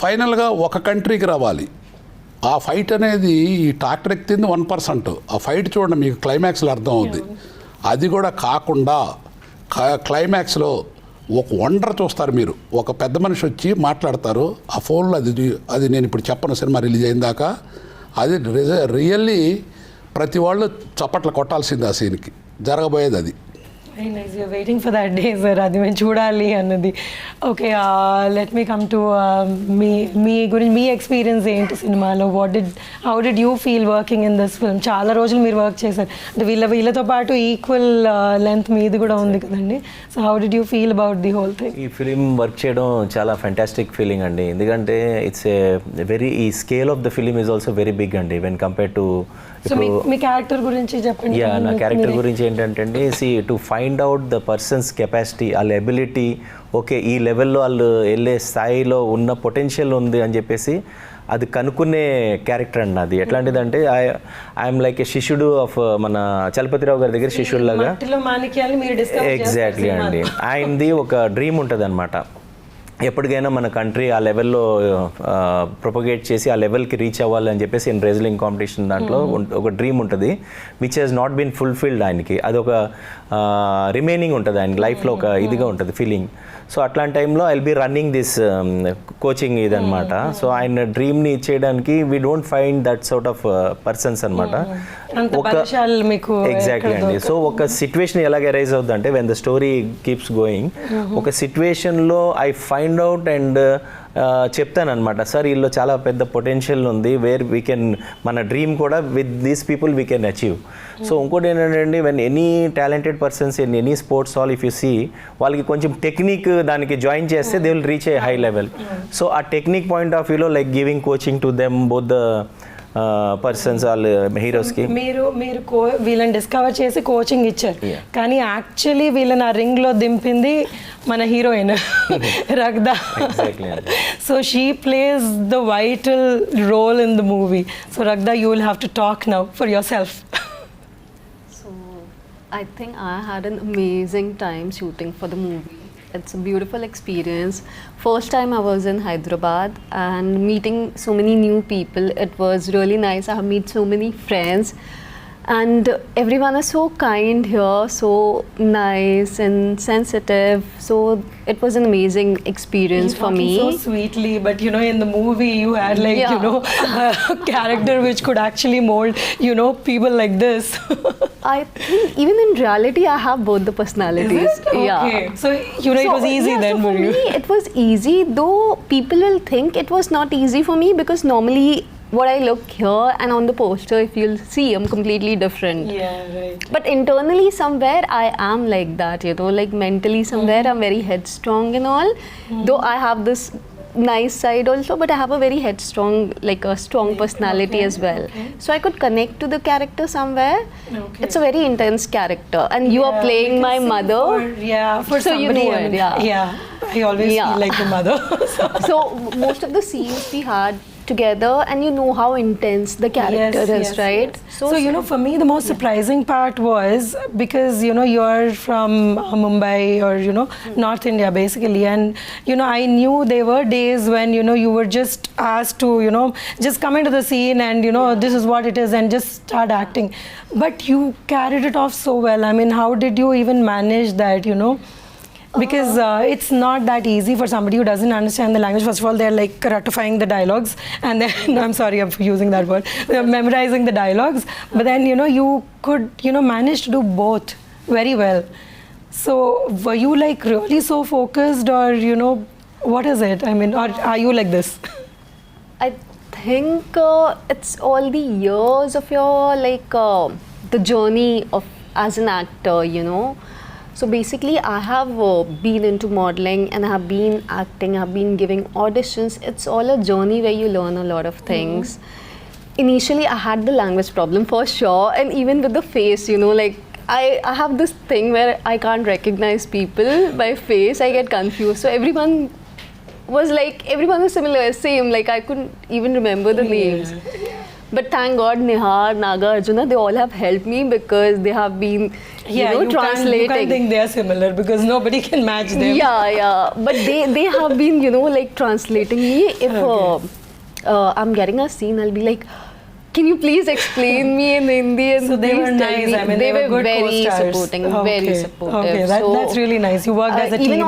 ఫైనల్గా ఒక కంట్రీకి రావాలి. ఆ ఫైట్ అనేది ఈ ట్రాక్టర్ ఎక్కింది 1%. ఆ ఫైట్ చూడండి మీకు క్లైమాక్స్లో అర్థం అవుద్ది. అది కూడా కాకుండా క్లైమాక్స్లో ఒక వండర్ చూస్తారు మీరు. ఒక పెద్ద మనిషి వచ్చి మాట్లాడతారు ఆ ఫోన్లో, అది నేను ఇప్పుడు చెప్పను, సినిమా రిలీజ్ అయిన దాకా. అది రియల్లీ ప్రతి వాళ్ళు చప్పట్లు కొట్టాల్సింది ఆ సీన్కి. జరగబోయేది అది. Very nice, you're waiting for that day sir, అది మేము చూడాలి అన్నది. Okay, let me come to మీ గురించి, మీ ఎక్స్పీరియన్స్ ఏంటి సినిమాలో? How did you feel working in this film? చాలా రోజులు మీరు వర్క్ చేశారు అంటే వీళ్ళతో పాటు ఈక్వల్ లెంత్ మీది కూడా ఉంది కదండి. So how did you feel about the whole thing? ఈ ఫిలిం వర్క్ చేయడం చాలా ఫెంటాస్టిక్ ఫీలింగ్ అండి. ఎందుకంటే ఈ scale of the film is also very big అండి వెన్ కంపేర్ టు. సో మీ క్యారెక్టర్ గురించి చెప్పండి. నా క్యారెక్టర్ గురించి ఏంటంటే అండి, to find out the person's capacity, వాళ్ళ ఎబిలిటీ, ఓకే ఈ లెవెల్లో వాళ్ళు వెళ్ళే స్థాయిలో ఉన్న పొటెన్షియల్ ఉంది అని చెప్పేసి అది కనుక్కునే క్యారెక్టర్ అండి అది. ఎట్లాంటిదంటే ఐఎమ్ లైక్ ఏ శిష్యుడు ఆఫ్ మన చలపతిరావు గారి దగ్గర శిష్యుడు లాగా. ఎగ్జాక్ట్లీ అండి. ఆయనది ఒక డ్రీమ్ ఉంటుంది అనమాట, ఎప్పటికైనా మన కంట్రీ ఆ లెవెల్లో ప్రొపగేట్ చేసి ఆ లెవెల్కి రీచ్ అవ్వాలి అని చెప్పేసి రెజ్లింగ్ కాంపిటీషన్ దాంట్లో ఒక డ్రీమ్ ఉంటుంది, which has not been fulfilled ఆయనకి. అది ఒక రిమైనింగ్ ఉంటుంది ఆయన లైఫ్లో, ఒక ఇదిగా ఉంటుంది ఫీలింగ్. సో అట్లాంటి టైంలో I will be running this coaching ఇదనమాట. సో ఆయన డ్రీమ్ని ఇచ్చేయడానికి we don't find that sort of persons అనమాట. ఎగ్జాక్ట్లీ అండి. సో ఒక సిచ్యువేషన్ ఎలాగ అరైజ్ అవుతుంది అంటే when the story keeps going, ఒక సిచ్యువేషన్లో ఐ ఫైండ్ అవుట్ అండ్ చెప్తానమాట, సార్ వీళ్ళు చాలా పెద్ద పొటెన్షియల్ ఉంది, వేర్ వీ కెన్ మన డ్రీమ్ కూడా with these people we can achieve. So ఇంకోటి ఏంటంటే when any talented persons in any sports all if you see, వాళ్ళకి కొంచెం టెక్నిక్ దానికి జాయిన్ చేస్తే they will reach a high level. So ఆ technique point of వ్యూలో like giving coaching to them both the persons వాళ్ళ హీరోస్కి. మీరు వీళ్ళని డిస్కవర్ చేసి కోచింగ్ ఇచ్చారు, కానీ యాక్చువల్లీ వీళ్ళని ఆ రింగ్లో దింపింది మన heroine Ragda. So she plays the vital role in the movie. So Ragda, you will have to talk now for yourself. So I think I had an amazing time shooting for the movie. It's a beautiful experience. First time I was in Hyderabad and meeting so many new people. It was really nice. I have met so many friends and everyone is so kind here, so nice and sensitive. So it was an amazing experience for me. So sweetly, but you know, in the movie you had like, you know, a character which could actually mold, you know, people like this. I think even in reality I have both the personalities. Is it? Yeah. Okay. So you know, it was easy then so for you. Me, it was easy, though people will think it was not easy for me because normally what I look here and on the poster, if you'll see, I'm completely different. Yeah, right. But internally somewhere I am like that, you know, like mentally somewhere I'm very headstrong and all. Though I have this nice side also, but I have a very headstrong, like a strong personality as well. So I could connect to the character somewhere. It's a very intense character and you are playing my mother. For so somebody, you know I mean, it, I always feel like the mother. So most of the scenes we had together and you know how intense the character is, right? Yes. So you know, for me the most surprising part was because you know you're from Mumbai or you know North India basically, and you know I knew there were days when you know you were just asked to you know just come into the scene and you know this is what it is and just start acting, but you carried it off so well. I mean, how did you even manage that, you know? Because it's not that easy for somebody who doesn't understand the language. First of all, they're like ratifying the dialogues, and then I'm sorry I'm using that word. They're memorizing the dialogues, but then you could manage to do both very well. So were you like really so focused, or what is it? I mean, or are you like this? I think it's all the years of your the journey of as an actor, So basically, I have been into modeling and I have been acting, I have been giving auditions. It's all a journey where you learn a lot of things. Initially, I had the language problem for sure, and even with the face, I have this thing where I can't recognize people by face. I get confused. So everyone was similar, same. Like I couldn't even remember the names. But thank God, Nihar, Naga, Arjuna, they all have helped me because they have been, translating. You can't think they are similar because nobody can match them. Yeah. But they have been, translating me. If I'm getting a scene, I'll be like, can you please explain me in Hindi? And so they were nice. I mean, they were good very co-stars. supporting, very supportive. Okay, that's really nice. You worked as a team. Even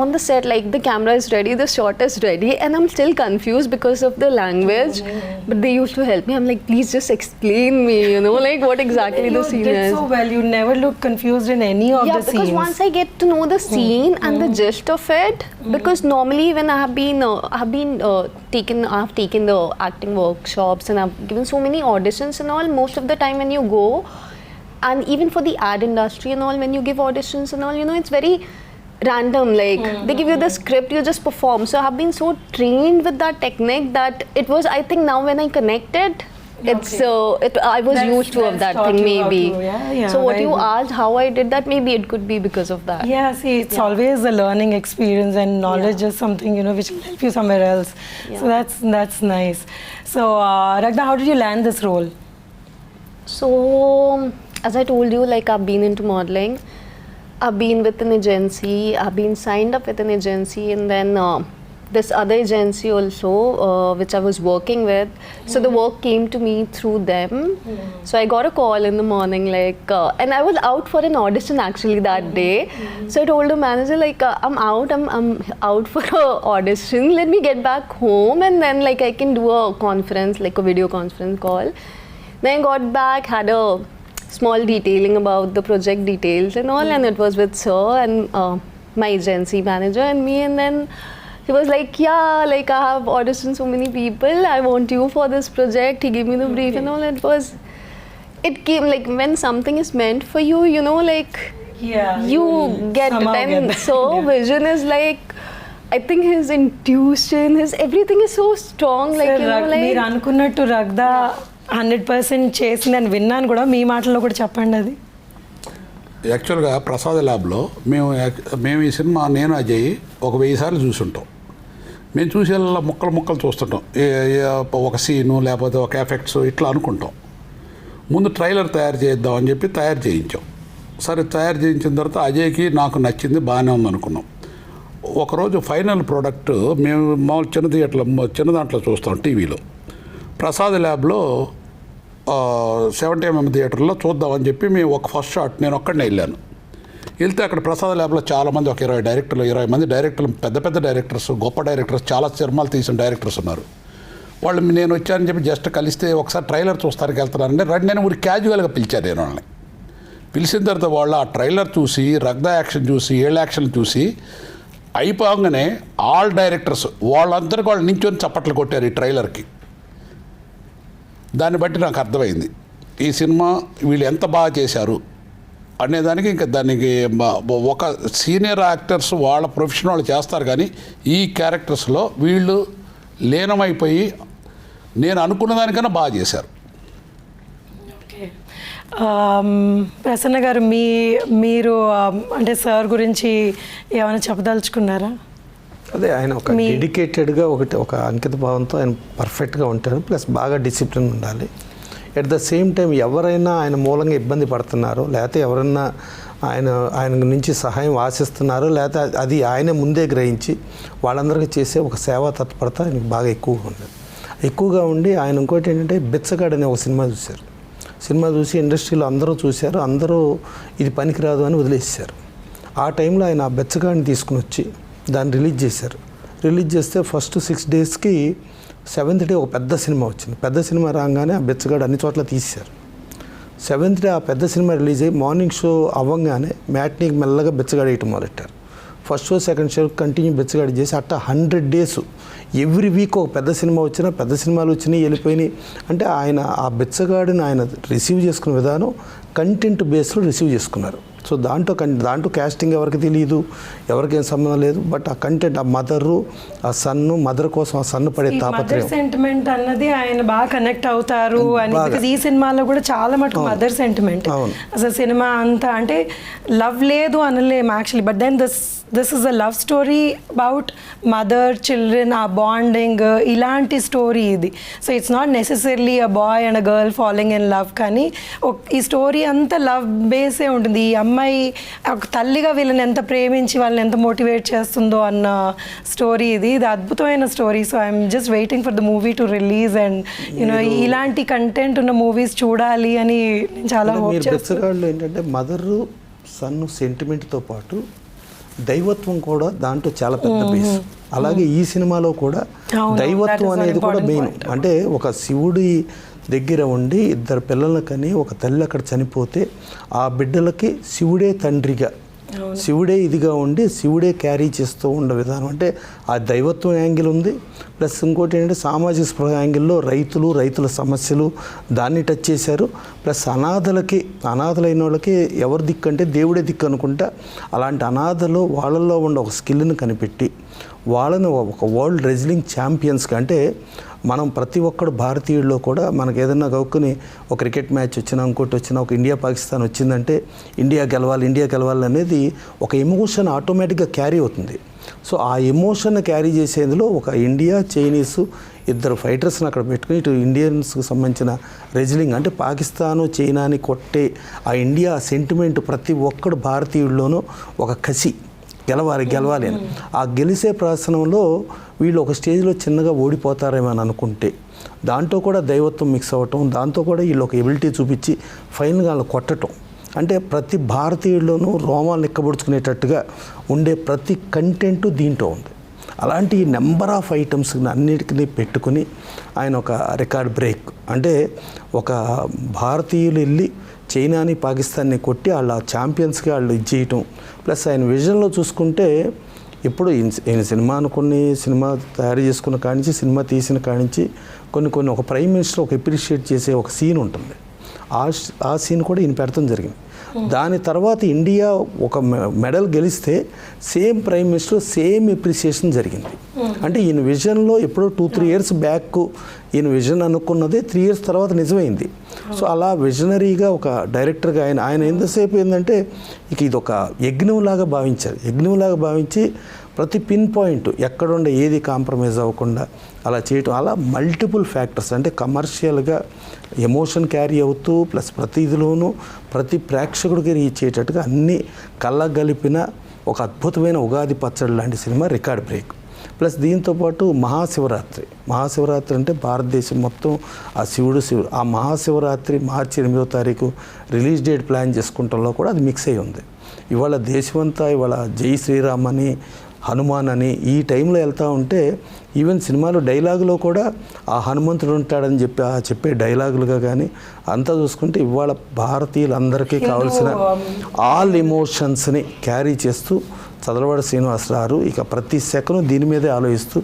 on the set, like the camera is ready, the shot is ready, and I'm still confused because of the language. But they used to help me. I'm like, please just explain me, what exactly the scene is. You did so well. You never look confused in any of the scenes. Yeah, because once I get to know the scene and the gist of it, because normally when I have taken the acting workshops and I've given so many auditions and all, most of the time when you go, and even for the ad industry and all, when you give auditions and all, it's very random. Like they give you the script, you just perform. So I have been so trained with that technique that it was, I think now when I connected, I was used to of that thing maybe. So what you asked, how I did that, maybe it could be because of that. Yeah, see, it's always a learning experience, and knowledge is something which will help you somewhere else. So that's nice. So Ragda, how did you land this role? So as I told you, like I've been into modeling, I've been with an agency, I've been signed up with an agency, and then this other agency also, which I was working with. So the work came to me through them. So I got a call in the morning, and I was out for an audition actually that day. So I told the manager, I'm out for an audition. Let me get back home, and then I can do a conference, like a video conference call. Then I got back, had a small detailing about the project details and all, and it was with Sir and my agency manager and me, and then he was like, I have auditioned so many people, I want you for this project. He gave me the brief and all. It came when something is meant for you, you get it. And so vision is I think his intuition, his everything is so strong. మీరు అనుకున్నట్టు రగ్దా 100% చేసిందని విన్నాను కూడా, మీ మాటల్లో కూడా చెప్పండి అది. యాక్చువల్గా ప్రసాద్ ల్యాబ్లో మేము ఈ సినిమా నేను అజయ్ ఒక 1000 సార్లు చూసుంటాం. మేము చూసేలా ముక్కలు చూస్తుంటాం, ఒక సీను లేకపోతే ఒక ఎఫెక్ట్స్ ఇట్లా అనుకుంటాం. ముందు ట్రైలర్ తయారు చేద్దాం అని చెప్పి తయారు చేయించాం. సరే తయారు చేయించిన తర్వాత అజయ్కి నాకు నచ్చింది, బాగానే ఉంది అనుకున్నాం. ఒకరోజు ఫైనల్ ప్రోడక్ట్ మేము మామూలు చిన్న దాంట్లో చూస్తాం టీవీలో. ప్రసాద్ ల్యాబ్లో 70mm థియేటర్లో చూద్దామని చెప్పి మేము ఒక ఫస్ట్ షాట్ నేను ఒక్కడనే వెళ్ళాను. వెళ్తే అక్కడ ప్రసాద్ ల్యాబ్లో చాలామంది, ఒక 20 డైరెక్టర్లు, 20 మంది డైరెక్టర్లు, పెద్ద డైరెక్టర్స్, గొప్ప డైరెక్టర్స్, చాలా సినిమాలు తీసిన డైరెక్టర్స్ ఉన్నారు. వాళ్ళు నేను వచ్చానని చెప్పి జస్ట్ కలిస్తే ఒకసారి ట్రైలర్ చూస్తానికి వెళ్తున్నారంటే రండి, నేను ఊరికి క్యాజువల్గా పిలిచాను. నేను వాళ్ళని పిలిచిన తర్వాత వాళ్ళు ఆ ట్రైలర్ చూసి, రగ్దా యాక్షన్ చూసి, ఏళ్ళ యాక్షన్ చూసి అయిపోగానే ఆల్ డైరెక్టర్స్ వాళ్ళందరికీ వాళ్ళు నించొని చప్పట్లు కొట్టారు ఈ ట్రైలర్కి. దాన్ని బట్టి నాకు అర్థమైంది ఈ సినిమా వీళ్ళు ఎంత బాగా చేశారు అనేదానికి. ఇంకా దానికి ఒక సీనియర్ యాక్టర్స్ వాళ్ళ ప్రొఫెషన్ వాళ్ళు చేస్తారు, కానీ ఈ క్యారెక్టర్స్లో వీళ్ళు లీనమైపోయి నేను అనుకున్న దానికన్నా బాగా చేశారు. ప్రసన్న గారు, మీరు అంటే సార్ గురించి ఏమైనా చెప్పదలుచుకున్నారా? అదే, ఆయన ఒక డెడికేటెడ్గా ఒక అంకిత భావంతో ఆయన పర్ఫెక్ట్గా ఉంటారు, ప్లస్ బాగా డిసిప్లిన్ ఉండాలి. ఎట్ ద సేమ్ టైం ఎవరైనా ఆయన మూలంగా ఇబ్బంది పడుతున్నారో, లేకపోతే ఎవరైనా ఆయన నుంచి సహాయం ఆశిస్తున్నారో, లేకపోతే అది ఆయన ముందే గ్రహించి వాళ్ళందరికీ చేసే ఒక సేవా తత్పరత ఆయనకు బాగా ఎక్కువగా ఉండి ఆయన ఇంకోటి ఏంటంటే బిచ్చగాడు అనే ఒక సినిమా చూసి ఇండస్ట్రీలో అందరూ చూశారు, అందరూ ఇది పనికిరాదు అని వదిలేసారు. ఆ టైంలో ఆయన ఆ బెచ్చగాడిని తీసుకుని వచ్చి దాన్ని రిలీజ్ చేశారు. రిలీజ్ చేస్తే ఫస్ట్ 6 డేస్కి 7th డే ఒక పెద్ద సినిమా వచ్చింది. పెద్ద సినిమా రాగానే ఆ బెచ్చగాడు అన్ని చోట్ల తీశారు. 7th డే ఆ పెద్ద సినిమా రిలీజ్ అయ్యి మార్నింగ్ షో అవ్వగానే మ్యాట్నీకి మెల్లగా బెచ్చగాడు వేయటం మొదలెట్టారు. First show second show continue బెచ్చగాడి చేసి అట్లా 100 డేస్ ఎవ్రీ వీక్ ఒక పెద్ద సినిమా వచ్చినా, పెద్ద సినిమాలు వచ్చినాయి వెళ్ళిపోయినాయి. అంటే ఆయన ఆ బెచ్చగాడిని ఆయన రిసీవ్ చేసుకునే విధానం కంటెంట్ బేస్లో రిసీవ్ చేసుకున్నారు. సో దాంట్లో క్యాస్టింగ్ ఎవరికి తెలియదు, ఎవరికేం సంబంధం లేదు. బట్ ఆ కంటెంట్, ఆ మదరు, ఆ సన్ను, మదర్ కోసం ఆ సన్ను పడే తాపత్రయం, సెంటిమెంట్ అన్నది ఆయన బాగా కనెక్ట్ అవుతారు అని. బికాజ్ ఈ సినిమాలో కూడా చాలా మటుకు మదర్ సెంటిమెంట్. అసలు సినిమా అంతా అంటే లవ్ లేదు అనలేము actually, but then this is a love story about mother children, ఆ బాండింగ్, ఇలాంటి స్టోరీ ఇది. So it's not necessarily a boy and a girl following in love, కానీ ఈ స్టోరీ అంతా లవ్ బేసే ఉంటుంది. ఈ అమ్మాయి ఒక తల్లిగా వీళ్ళని ఎంత ప్రేమించి వాళ్ళని ఎంత మోటివేట్ చేస్తుందో అన్న స్టోరీ ఇది అద్భుతమైన story. So I'm just waiting for the movie to release and you know ఇలాంటి కంటెంట్ ఉన్న మూవీస్ చూడాలి అని నేను చాలా హోప్ చేస్తున్నాను. ఏంటంటే మదరు సన్ను సెంటిమెంట్తో పాటు దైవత్వం కూడా దాంట్లో చాలా పెద్ద బేస్. అలాగే ఈ సినిమాలో కూడా దైవత్వం అనేది కూడా మెయిన్. అంటే ఒక శివుడి దగ్గర ఉండి 2 పిల్లలను కని ఒక తల్లి అక్కడ చనిపోతే ఆ బిడ్డలకి శివుడే తండ్రిగా, శివుడే ఇదిగా ఉండి శివుడే క్యారీ చేస్తూ ఉండే విధానం. అంటే ఆ దైవత్వం యాంగిల్ ఉంది. ప్లస్ ఇంకోటి ఏంటంటే సామాజిక స్పృహ యాంగిల్లో రైతుల సమస్యలు దాన్ని టచ్ చేశారు. ప్లస్ అనాథలైన వాళ్ళకి ఎవరు దిక్కు అంటే దేవుడే దిక్కు అనుకుంటా. అలాంటి అనాథలు వాళ్ళల్లో ఉండే ఒక స్కిల్ని కనిపెట్టి వాళ్ళని ఒక వరల్డ్ రెజ్లింగ్ ఛాంపియన్స్గా, అంటే మనం ప్రతి ఒక్కడు భారతీయుల్లో కూడా మనకు ఏదైనా గౌక్కుని ఒక క్రికెట్ మ్యాచ్ వచ్చినా, ఇంకోటి వచ్చినా, ఒక ఇండియా పాకిస్తాన్ వచ్చిందంటే ఇండియా గెలవాలి అనేది ఒక ఎమోషన్ ఆటోమేటిక్గా క్యారీ అవుతుంది. సో ఆ ఎమోషన్ క్యారీ చేసేందులో ఒక ఇండియా, చైనీసు 2 ఫైటర్స్ని అక్కడ పెట్టుకుని ఇటు ఇండియన్స్కి సంబంధించిన రెజ్లింగ్, అంటే పాకిస్తాను చైనాని కొట్టే ఆ ఇండియా సెంటిమెంట్ ప్రతి ఒక్కడు భారతీయుల్లోనూ ఒక కసి, గెలవాలి అని. ఆ గెలిచే ప్రశ్నంలో వీళ్ళు ఒక స్టేజ్లో చిన్నగా ఓడిపోతారేమో అని అనుకుంటే దాంట్లో కూడా దైవత్వం మిక్స్ అవ్వటం, దాంతో కూడా వీళ్ళు ఒక ఎబిలిటీ చూపించి ఫైనల్గా వాళ్ళు కొట్టడం. అంటే ప్రతి భారతీయుల్లోనూ రోమాలు నిక్కబొడుచుకునేటట్టుగా ఉండే ప్రతి కంటెంట్ దీంట్లో ఉంది. అలాంటి నెంబర్ ఆఫ్ ఐటమ్స్ అన్నిటికీ పెట్టుకుని ఆయన ఒక రికార్డ్ బ్రేక్, అంటే ఒక భారతీయులు వెళ్ళి చైనాని పాకిస్తాన్ని కొట్టి వాళ్ళ ఛాంపియన్స్గా వాళ్ళు ఇది చేయటం. ప్లస్ ఆయన విజన్లో చూసుకుంటే ఇప్పుడు ఈయన సినిమా తయారు చేసుకున్న కానించి, సినిమా తీసిన కానించి కొన్ని ఒక ప్రైమ్ మినిస్టర్ ఒక అప్రిషియేట్ చేసే ఒక సీన్ ఉంటుంది. ఆ సీన్ కూడా ఈయన పెడతాం జరిగింది. దాని తర్వాత ఇండియా ఒక మెడల్ గెలిస్తే same prime minister same appreciation జరిగింది. అంటే ఈయన విజన్లో ఎప్పుడో 2-3 years బ్యాక్ ఈయన విజన్ అనుకున్నదే 3 years తర్వాత నిజమైంది. సో అలా విజనరీగా ఒక డైరెక్టర్గా ఆయన ఎంతసేపు ఏంటంటే ఇది ఒక యజ్ఞంలాగా భావించి ప్రతి పిన్ పాయింట్ ఎక్కడుండే ఏది కాంప్రమైజ్ అవ్వకుండా అలా చేయటం. అలా మల్టిపుల్ ఫ్యాక్టర్స్, అంటే కమర్షియల్గా ఎమోషన్ క్యారీ అవుతూ ప్లస్ ప్రతి ఇదిలోనూ ప్రతి ప్రేక్షకుడికి రీచ్ అయ్యేటట్టుగా అన్నీ కళ్ళగలిపిన ఒక అద్భుతమైన ఉగాది పచ్చడి లాంటి సినిమా రికార్డ్ బ్రేక్. ప్లస్ దీంతోపాటు మహాశివరాత్రి అంటే భారతదేశం మొత్తం ఆ శివుడు ఆ మహాశివరాత్రి మార్చి 8వ తారీఖు రిలీజ్ డేట్ ప్లాన్ చేసుకుంటంలో కూడా అది మిక్స్ అయ్యి ఉంది. ఇవాళ దేశమంతా ఇవాళ జై శ్రీరామ్ అని, హనుమాన్ అని ఈ టైంలో వెళ్తూ ఉంటే ఈవెన్ సినిమాలో డైలాగులో కూడా ఆ హనుమంతుడు ఉంటాడని చెప్పే డైలాగులుగా కానీ అంతా చూసుకుంటే ఇవాళ భారతీయులందరికీ కావాల్సిన ఆల్ ఎమోషన్స్ని క్యారీ చేస్తూ చదలవాడ శ్రీనివాసరావు ఇక ప్రతి సెకండ్ దీని మీదే ఆలోచిస్తూ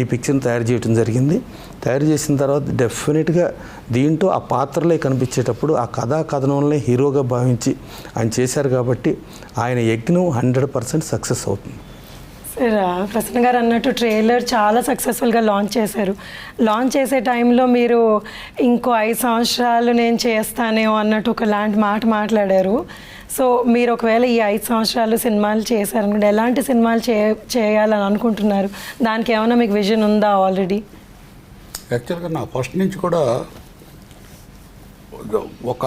ఈ పిక్చర్ని తయారు చేయడం జరిగింది. తయారు చేసిన తర్వాత డెఫినెట్గా దీంట్లో ఆ పాత్రలే కనిపించేటప్పుడు ఆ కథనంలో హీరోగా భావించి ఆయన చేశారు కాబట్టి ఆయన యజ్ఞం 100% సక్సెస్ అవుతుంది. సార్ ప్రసన్న గారు అన్నట్టు ట్రైలర్ చాలా సక్సెస్ఫుల్గా లాంచ్ చేశారు. లాంచ్ చేసే టైంలో మీరు ఇంకో 5 సంవత్సరాలు నేను చేస్తానేమో అన్నట్టు ఒకలాంటి మాట్లాడారు. సో మీరు ఒకవేళ ఈ 5 సంవత్సరాలు సినిమాలు చేశారనుకుంటే ఎలాంటి సినిమాలు చేయాలని అనుకుంటున్నారు? దానికి ఏమైనా మీకు విజన్ ఉందా ఆల్రెడీ? యాక్చువల్గా నా ఫస్ట్ నుంచి కూడా ఒక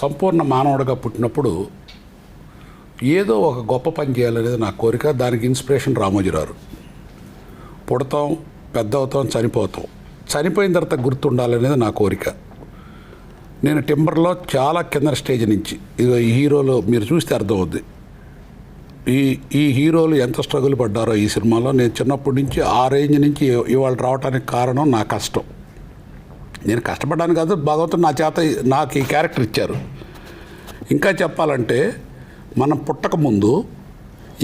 సంపూర్ణ మానవుడిగా పుట్టినప్పుడు ఏదో ఒక గొప్ప పని చేయాలనేది నా కోరిక. దానికి ఇన్స్పిరేషన్ రామోజీరావు. పుడతాం, పెద్ద అవుతాం, చనిపోతాం, చనిపోయిన తర్వాత గుర్తుండాలనేది నా కోరిక. నేను టింబర్లో చాలా కింద స్టేజ్ నుంచి ఇదిగో ఈ హీరోలు మీరు చూస్తే అర్థమవుద్ది. ఈ హీరోలు ఎంత స్ట్రగుల్ పడ్డారో ఈ సినిమాలో. నేను చిన్నప్పటి నుంచి ఆ రేంజ్ నుంచి ఇవాళ రావడానికి కారణం నా కష్టం. నేను కష్టపడ్డాను కాదు, భగవంతుడు నా చేత నాకు ఈ క్యారెక్టర్ ఇచ్చారు. ఇంకా చెప్పాలంటే మనం పుట్టక ముందు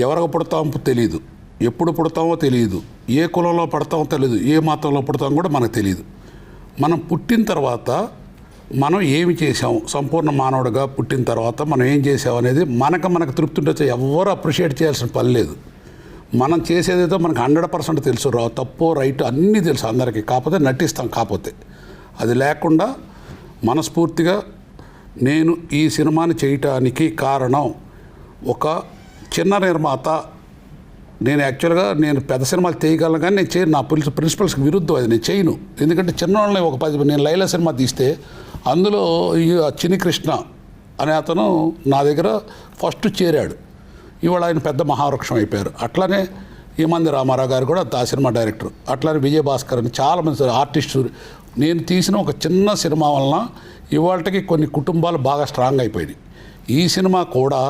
ఎవరికి పుడతామో తెలియదు, ఎప్పుడు పుడతామో తెలియదు, ఏ కులంలో పడతామో తెలియదు, ఏ మతంలో పుడతామో కూడా మనకు తెలియదు. మనం పుట్టిన తర్వాత మనం ఏమి చేసాం, సంపూర్ణ మానవుడిగా పుట్టిన తర్వాత మనం ఏం చేసాం అనేది మనకు తృప్తి ఉండొచ్చు. ఎవరు అప్రిషియేట్ చేయాల్సిన పని లేదు. మనం చేసేదేదో మనకు 100% తెలుసు, తప్పో రైట్ అన్నీ తెలుసు అందరికీ. కాకపోతే నటిస్తాం. కాకపోతే అది లేకుండా మనస్ఫూర్తిగా నేను ఈ సినిమాని చేయటానికి కారణం ఒక చిన్న నిర్మాత. నేను యాక్చువల్గా నేను పెద్ద సినిమాలు చేయగలను కానీ నేను చేయను. నా ప్రిన్సిపల్స్కి విరుద్ధం అది, నేను చేయను. ఎందుకంటే చిన్నవాళ్ళని ఒక 10 నేను లైలా సినిమా తీస్తే అందులో ఈ చిన్ని కృష్ణ అనే అతను నా దగ్గర ఫస్ట్ చేరాడు. ఇవాళ ఆయన పెద్ద మహావృక్షం అయిపోయారు. అట్లానే ఈమంది రామారావు గారు కూడా ఆ సినిమా డైరెక్టర్. అట్లానే విజయభాస్కర్ అని చాలామంది ఆర్టిస్టు. నేను తీసిన ఒక చిన్న సినిమా వలన ఇవాళకి కొన్ని కుటుంబాలు బాగా స్ట్రాంగ్ అయిపోయినాయి. ఈ సినిమా కూడా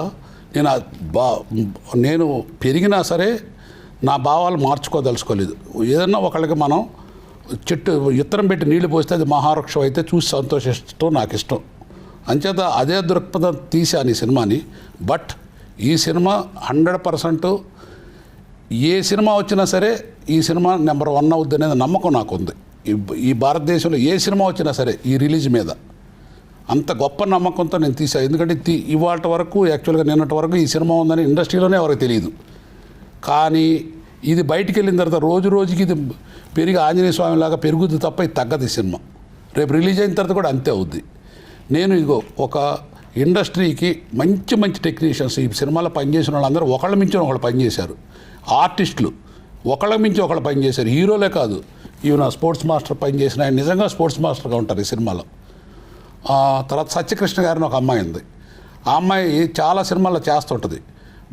నేను పెరిగినా సరే నా భావాలు మార్చుకోదలుచుకోలేదు. ఏదన్నా ఒకళ్ళకి మనం చెట్టు ఇత్తనం పెట్టి నీళ్లు పోస్తే అది మహావృక్షం అయితే చూసి సంతోషిస్తూ నాకు ఇష్టం. అంచేత అదే దృక్పథం తీశాను ఈ సినిమాని. బట్ ఈ సినిమా 100% ఏ సినిమా వచ్చినా సరే ఈ సినిమా నెంబర్ 1 అవుద్ది అనేది నమ్మకం నాకు ఉంది. ఈ భారతదేశంలో ఏ సినిమా వచ్చినా సరే ఈ రిలీజ్ మీద అంత గొప్ప నమ్మకంతో నేను తీసాను. ఎందుకంటే ఇవాళ వరకు యాక్చువల్గా నిన్నటి వరకు ఈ సినిమా ఉందని ఇండస్ట్రీలోనే ఎవరికి తెలియదు. కానీ ఇది బయటికి వెళ్ళిన తర్వాత రోజు రోజుకి ఇది పెరిగి ఆంజనేయ స్వామిలాగా పెరుగుద్ది తప్ప ఇది తగ్గదు. ఈ సినిమా రేపు రిలీజ్ అయిన తర్వాత కూడా అంతే అవుద్ది. నేను ఇదిగో ఒక ఇండస్ట్రీకి మంచి టెక్నీషియన్స్ ఈ సినిమాలో పనిచేసిన వాళ్ళందరూ ఒకళ్ళ మించి ఒకళ్ళు పనిచేశారు. ఆర్టిస్టులు ఒకళ్ళ మించి ఒకళ్ళు పనిచేశారు. హీరోలే కాదు, ఈవెన్ స్పోర్ట్స్ మాస్టర్ పనిచేసిన ఆయన నిజంగా స్పోర్ట్స్ మాస్టర్గా ఉంటారు ఈ సినిమాలో. తర్వాత సత్యకృష్ణ గారిని ఒక అమ్మాయి ఉంది. ఆ అమ్మాయి చాలా సినిమాల్లో చేస్తుంటుంది.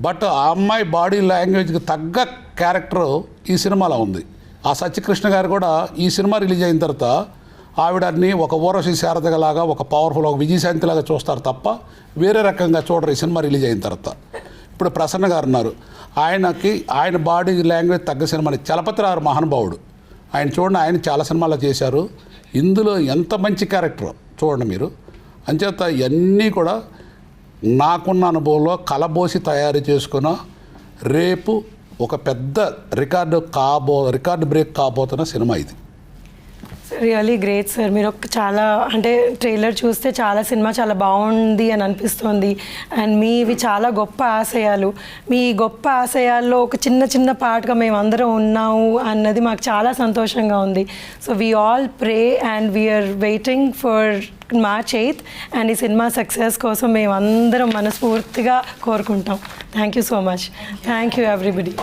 బట్ ఆ అమ్మాయి బాడీ లాంగ్వేజ్కి తగ్గ క్యారెక్టర్ ఈ సినిమాలో ఉంది. ఆ సత్యకృష్ణ గారు కూడా ఈ సినిమా రిలీజ్ అయిన తర్వాత ఆవిడని ఒక ఊరసి శారదలాగా, ఒక పవర్ఫుల్, ఒక విజయశాంతిలాగా చూస్తారు తప్ప వేరే రకంగా చూడరు ఈ సినిమా రిలీజ్ అయిన తర్వాత. ఇప్పుడు ప్రసన్న గారు ఉన్నారు, ఆయన బాడీ లాంగ్వేజ్ తగ్గ సినిమాని చలపతిరావు మహానుభావుడు. ఆయన చూడండి, ఆయన చాలా సినిమాల్లో చేశారు. ఇందులో ఎంత మంచి క్యారెక్టర్ చూడండి మీరు. అంచేత ఇవన్నీ కూడా నాకున్న అనుభవంలో కలబోసి తయారు చేసుకున్న రేపు ఒక పెద్ద రికార్డు బ్రేక్ కాబోతున్న సినిమా ఇది. Really great sir. మీరు చాలా అంటే ట్రైలర్ చూస్తే సినిమా చాలా బాగుంది అని అనిపిస్తుంది. అండ్ మీవి చాలా గొప్ప ఆశయాలు. మీ గొప్ప ఆశయాల్లో ఒక చిన్న పార్ట్గా మేమందరం ఉన్నాము అన్నది మాకు చాలా సంతోషంగా ఉంది. So we all pray and we are waiting for March 8th and ఈ సినిమా సక్సెస్ కోసం మేమందరం మనస్ఫూర్తిగా కోరుకుంటాం. Thank you so much. Thank you everybody.